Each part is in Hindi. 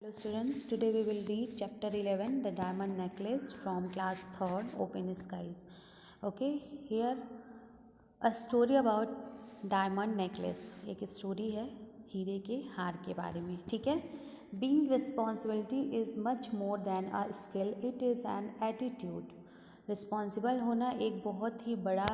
Hello students, today we will read chapter 11 The Diamond Necklace from class 3rd Open Skies. Okay, here a story about diamond necklace. एक स्टोरी है हीरे के हार के बारे में. ठीक है. Being responsibility is much more than a skill, it is an attitude. Responsible होना एक बहुत ही बड़ा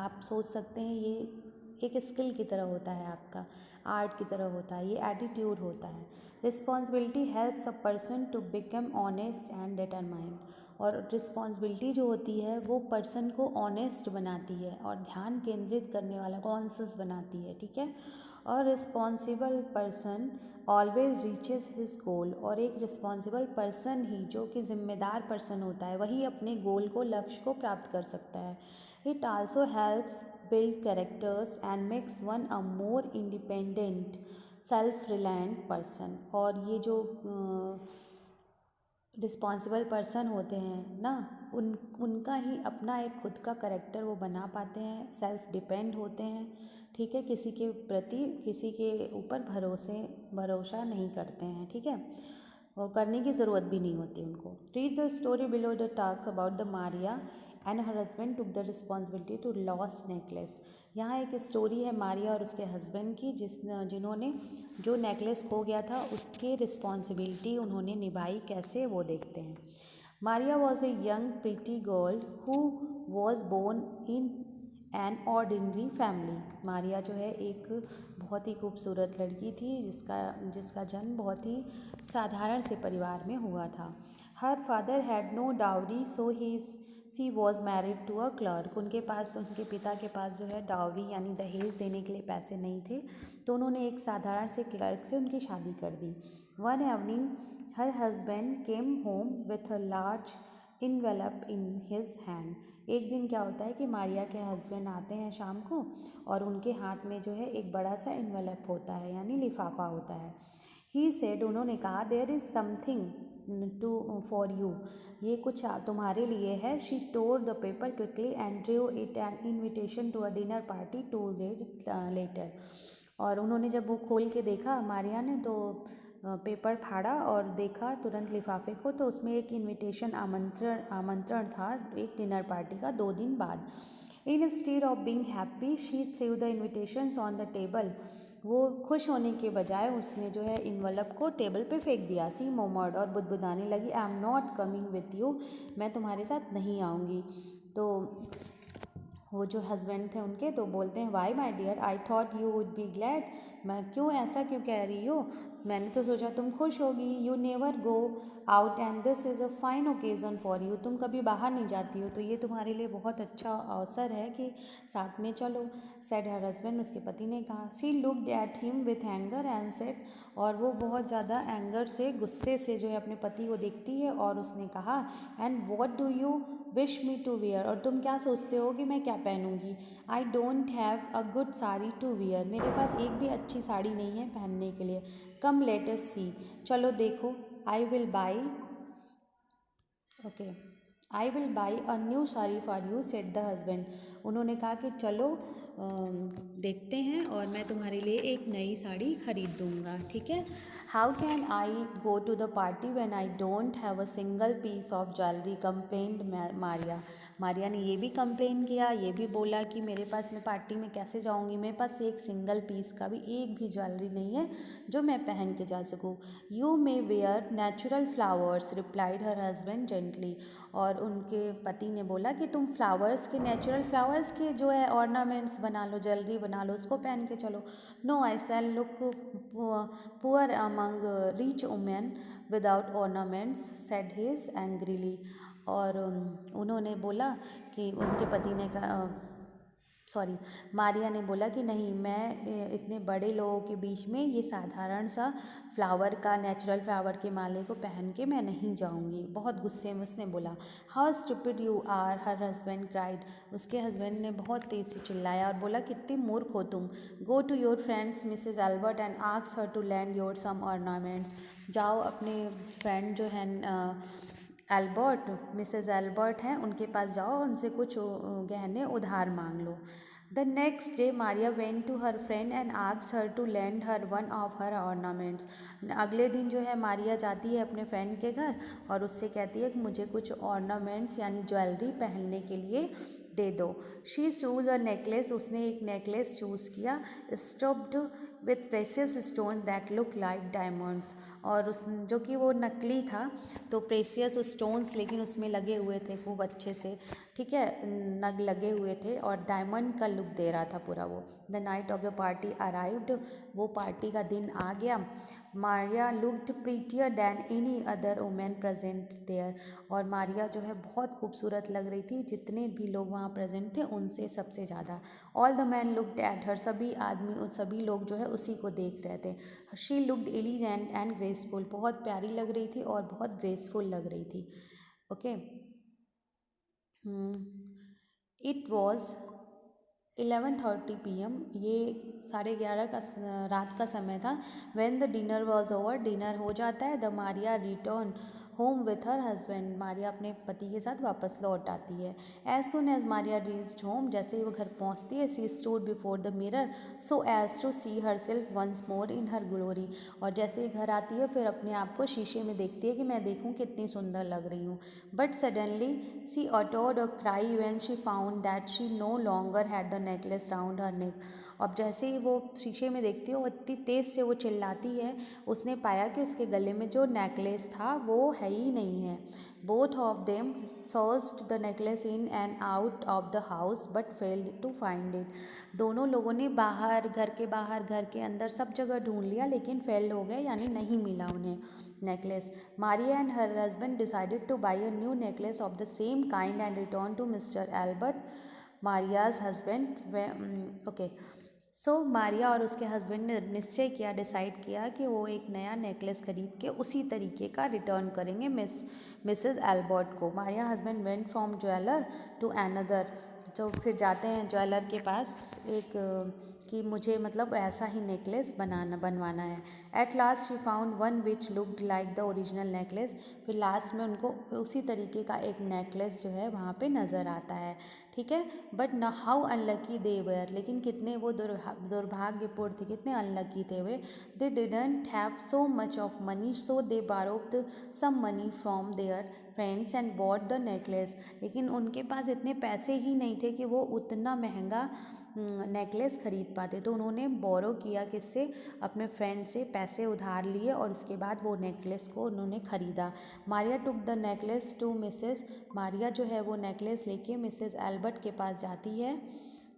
आप सोच सकते हैं ये एक स्किल की तरह होता है, आपका आर्ट की तरह होता है, ये एटीट्यूड होता है. Responsibility helps a person to become honest and determined. और रिस्पॉन्सिबिलिटी जो होती है वो पर्सन को ऑनेस्ट बनाती है और ध्यान केंद्रित करने वाला कॉन्शियस बनाती है. ठीक है. और responsible person always reaches his goal. और एक रिस्पॉन्सिबल पर्सन ही जो कि जिम्मेदार पर्सन होता है वही अपने गोल को लक्ष्य को प्राप्त कर सकता है. It also helps build characters and makes one a more independent self reliant person. और ये जो रिस्पॉन्सिबल पर्सन होते हैं ना, उनका ही अपना एक खुद का करेक्टर वो बना पाते हैं, सेल्फ डिपेंड होते हैं. ठीक है. किसी के प्रति किसी के ऊपर भरोसा नहीं करते हैं. ठीक है. और करने की ज़रूरत भी नहीं होती उनको. Read the story below the talks about the Maria and her husband took the responsibility to lost necklace. यहाँ एक स्टोरी है मारिया और उसके हस्बैंड की जिन्होंने जो नेकलेस खो गया था उसके रिस्पॉन्सिबिलिटी उन्होंने निभाई. कैसे वो देखते हैं. Maria was a young pretty girl who was born in an ordinary family. Maria जो है एक बहुत ही खूबसूरत लड़की थी जिसका जन्म बहुत ही साधारण से परिवार में हुआ था. Her father had no dowry so she was married to a clerk. उनके पिता के पास जो है डाउरी यानी दहेज देने के लिए पैसे नहीं थे, तो उन्होंने एक साधारण से क्लर्क से उनकी शादी कर दी. One evening her husband came home with a large envelope in his hand. एक दिन क्या होता है कि मारिया के हस्बैंड आते हैं शाम को और उनके हाथ में जो है एक बड़ा सा इनवेलप होता है यानी लिफाफा होता है. ही सेड, उन्होंने कहा, there is something to for you, ये कुछ तुम्हारे लिए है. She tore the paper quickly and drew it an invitation to a dinner party 2 days later. और उन्होंने जब वो खोल के देखा मारिया ने तो पेपर फाड़ा और देखा तुरंत लिफाफे को, तो उसमें एक इनविटेशन आमंत्रण था एक डिनर पार्टी का 2 दिन बाद. Instead of being happy she threw the invitations on the table. वो खुश होने के बजाय उसने जो है इन्वेलप को टेबल पे फेंक दिया. सी मोमर्ड, और बुदबुदाने लगी, I am not coming with you, मैं तुम्हारे साथ नहीं आऊँगी. तो वो जो हस्बैंड थे उनके तो बोलते हैं, why my dear, I thought you would be glad. मैं ऐसा क्यों कह रही हो, मैंने तो सोचा तुम खुश होगी. You never go out and this is a fine occasion for you. तुम कभी बाहर नहीं जाती हो तो ये तुम्हारे लिए बहुत अच्छा अवसर है कि साथ में चलो. सेड हर हस्बैंड, उसके पति ने कहा. She looked at him with anger and said, और वो बहुत ज़्यादा एंगर से गुस्से से जो है अपने पति को देखती है और उसने कहा, and what do you wish me to wear, और तुम क्या सोचते हो कि मैं क्या पहनूंगी. I don't have a good sari to wear, मेरे पास एक भी अच्छी साड़ी नहीं है पहनने के लिए. कम लेट अस सी, चलो देखो. I will by a new sari for you said the husband. उन्होंने कहा कि चलो देखते हैं और मैं तुम्हारे लिए एक नई साड़ी खरीद दूँगा. ठीक है. How can I go to the party when I don't have a single piece of jewellery, complained Maria. Maria ने ये भी कंप्लेन किया, ये भी बोला कि मेरे पास मैं पार्टी में कैसे जाऊंगी, मेरे पास एक सिंगल पीस का भी एक भी ज्वेलरी नहीं है जो मैं पहन के जा सकूं. You may wear natural flowers, replied her husband gently. और उनके पति ने बोला कि तुम नेचुरल फ्लावर्स के जो है ऑर्नामेंट्स बना लो, ज्वेलरी बना लो, उसको पहन के चलो. No, I shall look poor among rich women without ornaments said his angrily. और उन्होंने बोला कि उनके पति ने कहा, मारिया ने बोला कि नहीं, मैं इतने बड़े लोगों के बीच में ये साधारण सा नेचुरल फ्लावर के माले को पहन के मैं नहीं जाऊंगी. बहुत गुस्से में उसने बोला. How stupid you are, her husband cried. उसके हस्बैंड ने बहुत तेज़ से चिल्लाया और बोला, कितनी मूर्ख हो तुम. Go to your friends Mrs Elbert and ask her to lend your some ornaments. जाओ अपने फ्रेंड जो है मिसेज एल्बर्ट हैं, उनके पास जाओ, उनसे कुछ गहने उधार मांग लो. The next day, Maria went to her friend and asked her to lend her one of her ornaments. अगले दिन जो है मारिया जाती है अपने फ्रेंड के घर और उससे कहती है कि मुझे कुछ ऑर्नामेंट्स यानी ज्वेलरी पहनने के लिए दे दो. She choose a necklace. उसने एक नेकलेस चूज़ किया. Stuffed with precious stone that look like diamonds. और उस जो कि वो नकली था तो प्रेशियस स्टोन्स लेकिन उसमें लगे हुए थे खूब अच्छे से, ठीक है, नग लगे हुए थे और डायमंड का लुक दे रहा था पूरा वो. The night of the party arrived. वो पार्टी का दिन आ गया. Maria looked prettier than any other women present there. और मारिया जो है बहुत खूबसूरत लग रही थी जितने भी लोग वहाँ प्रेजेंट थे उनसे सबसे ज़्यादा. All the man looked at her. सभी आदमी उन सभी लोग जो है उसी को देख रहे थे. She looked elegant and graceful. बहुत प्यारी लग रही थी और बहुत ग्रेसफुल लग रही थी. ओके. It was 11:30 PM. ये 11:30 का रात का समय था. When the dinner was over. Dinner हो जाता है. The Maria return home with her husband. Maria अपने पति के साथ वापस लौट आती है. As soon as Maria reached home. जैसे ही वो घर पहुंचती है she stood before the mirror so as to see herself once more in her glory. और जैसे ही घर आती है फिर अपने आप को शीशे में देखती है कि मैं देखूं कितनी सुंदर लग रही हूँ. But suddenly she uttered a cry when she found that she no longer had the necklace round her neck. अब जैसे ही वो शीशे में देखती है वो इतनी तेज़ से वो चिल्लाती है. उसने पाया कि उसके गले में जो नेकलेस था वो है ही नहीं है. Both of them searched the necklace in and out of the house but failed to find it. दोनों लोगों ने बाहर, घर के अंदर सब जगह ढूंढ लिया लेकिन फेल्ड हो गए यानी नहीं मिला उन्हें necklace. Maria and her husband decided to buy a new necklace of the same kind and return to Mr. Albert, Maria's husband. Okay. सो मारिया और उसके हस्बैंड ने निश्चय किया, डिसाइड किया कि वो एक नया नेकलेस खरीद के उसी तरीके का रिटर्न करेंगे मिसेस एल्बर्ट को. Maria husband went from jeweller to another. तो फिर जाते हैं ज्वेलर के पास एक कि मुझे मतलब ऐसा ही नेकलेस बनवाना है. At last she found one which looked like the original necklace. फिर लास्ट में उनको उसी तरीके का एक नेकलेस जो है वहाँ पे नज़र आता है, ठीक है. बट न हाउ अनलकी दे वेयर. लेकिन कितने वो दुर्भाग्यपूर्ण थे, कितने अनलकी थे वे. They didn't have so much of money so they borrowed some money from their friends and bought the necklace. लेकिन उनके पास इतने पैसे ही नहीं थे कि वो उतना महंगा नेकलेस खरीद पाते. तो उन्होंने बोरो किया, किससे, अपने फ्रेंड से पैसे उधार लिए और उसके बाद वो नेकलेस को उन्होंने ख़रीदा. Maria took the necklace to Mrs. Maria जो है वो नेकलेस लेके मिसेस एल्बर्ट के पास जाती है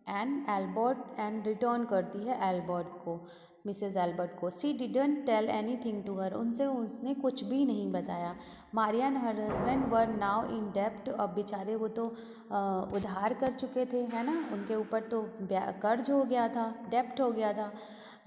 एंड रिटर्न करती है एल्बर्ट को, मिसेस एल्बर्ट को. She didn't tell anything to her. उसने कुछ भी नहीं बताया. Maria and her husband were now in डेप्ट. अब बेचारे वो तो उधार कर चुके थे, है ना, उनके ऊपर तो कर्ज हो गया था, डेप्ट हो गया था.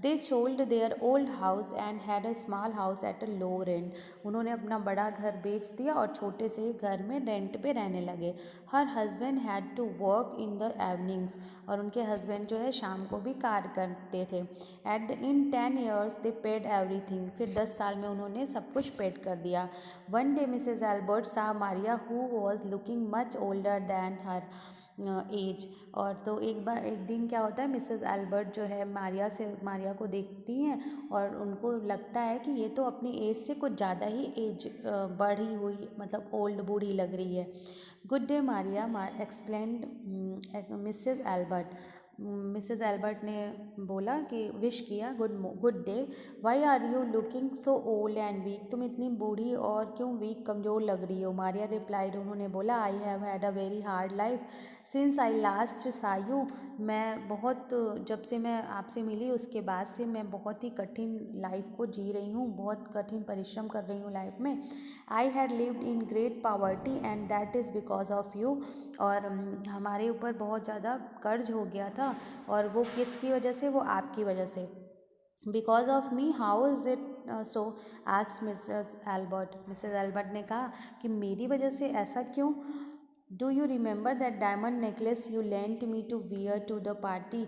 They sold their old house and had a small house at a low rent. उन्होंने अपना बड़ा घर बेच दिया और छोटे से घर में रेंट पे रहने लगे. Her husband had to work in the evenings. और उनके हस्बैंड जो है शाम को भी कार्य करते थे. At the in 10 years they paid everything. फिर 10 साल में उन्होंने सब कुछ पेड कर दिया. One day Mrs Elbert saw Maria who was looking much older than her age. और तो एक दिन क्या होता है, मिसेस एल्बर्ट जो है मारिया को देखती हैं और उनको लगता है कि ये तो अपनी एज से कुछ ज़्यादा ही एज बढ़ी हुई, मतलब ओल्ड, बूढ़ी लग रही है. Good day Maria explained Mrs Elbert. Mrs Elbert ने बोला कि विश किया, good day. Why are you looking so old and weak. तुम इतनी बूढ़ी और क्यों वीक, कमज़ोर लग रही हो. मारिया रिप्लाइड. उन्होंने बोला, I have had a very hard life since I last सा यू. मैं बहुत, जब से मैं आपसे मिली उसके बाद से मैं बहुत ही कठिन लाइफ को जी रही हूँ, बहुत कठिन परिश्रम कर रही हूँ लाइफ में. I had lived in great poverty and that is because of you. और हमारे ऊपर बहुत ज़्यादा कर्ज हो गया था और वो किसकी वजह से, वो आपकी वजह से. Because of me how is it so asked Mrs Elbert. Mrs Elbert ने कहा कि मेरी वजह से ऐसा क्यों. Do you remember that diamond necklace you lent me to wear to the party.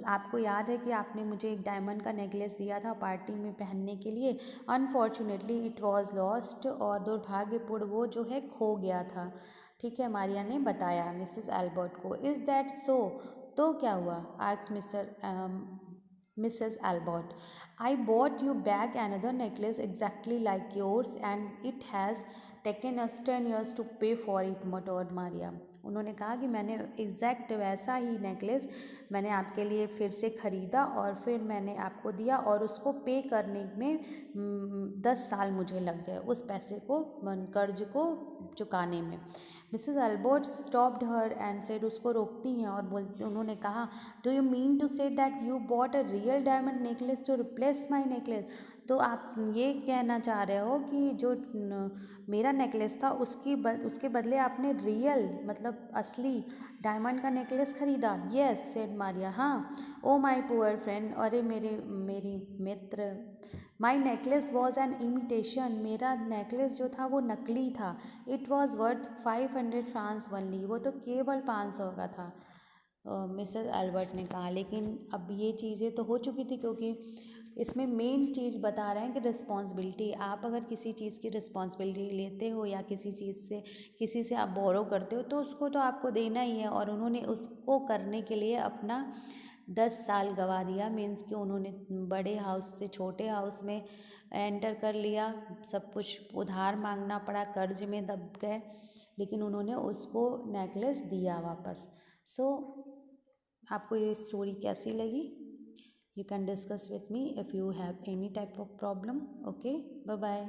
आपको याद है कि आपने मुझे एक डायमंड का नेकलेस दिया था पार्टी में पहनने के लिए. Unfortunately it was lost. और दुर्भाग्यपूर्ण वो जो है खो गया था, ठीक है, मारिया ने बताया मिसेस एल्बर्ट को. Is that so. तो क्या हुआ? Asked Mrs. Albert. I bought you back another necklace exactly like yours and it has taken us 10 years to pay for it, muttered Maria. उन्होंने कहा कि मैंने एग्जैक्ट वैसा ही नेकलेस मैंने आपके लिए फिर से ख़रीदा और फिर मैंने आपको दिया और उसको पे करने में 10 साल मुझे लग गए उस पैसे को, कर्ज को चुकाने में। Mrs Albert stopped her and said, उसको रोकती हैं और बोलती, उन्होंने कहा, do you mean to say that you bought a real diamond necklace to replace my necklace? तो आप ये कहना चाह रहे हो कि जो मेरा नेकलेस था उसके बदले आपने रियल मतलब असली डायमंड का नेकलेस ख़रीदा? Yes said Maria. हाँ। ओ माई पुअर फ्रेंड, अरे मेरी मित्र, माई नेकलेस वॉज एन इमिटेशन, मेरा नेकलेस जो था वो नकली था। It was worth 500 France only, वो तो केवल 500 का था, मिसेस एल्बर्ट ने कहा। लेकिन अब ये चीज़ें तो हो चुकी थी, क्योंकि इसमें मेन चीज़ बता रहे हैं कि रिस्पॉन्सिबिलिटी, आप अगर किसी चीज़ की रिस्पॉन्सिबिलिटी लेते हो या किसी से आप बोरो करते हो तो उसको तो आपको देना ही है। और उन्होंने उसको करने के लिए अपना 10 साल गंवा दिया। मीन्स कि उन्होंने बड़े हाउस से छोटे हाउस में एंटर कर लिया, सब कुछ उधार मांगना पड़ा, कर्ज में दब गए, लेकिन उन्होंने उसको नेकलेस दिया वापस। सो आपको ये स्टोरी कैसी लगी? You can discuss with me if you have any type of problem. Okay, bye bye.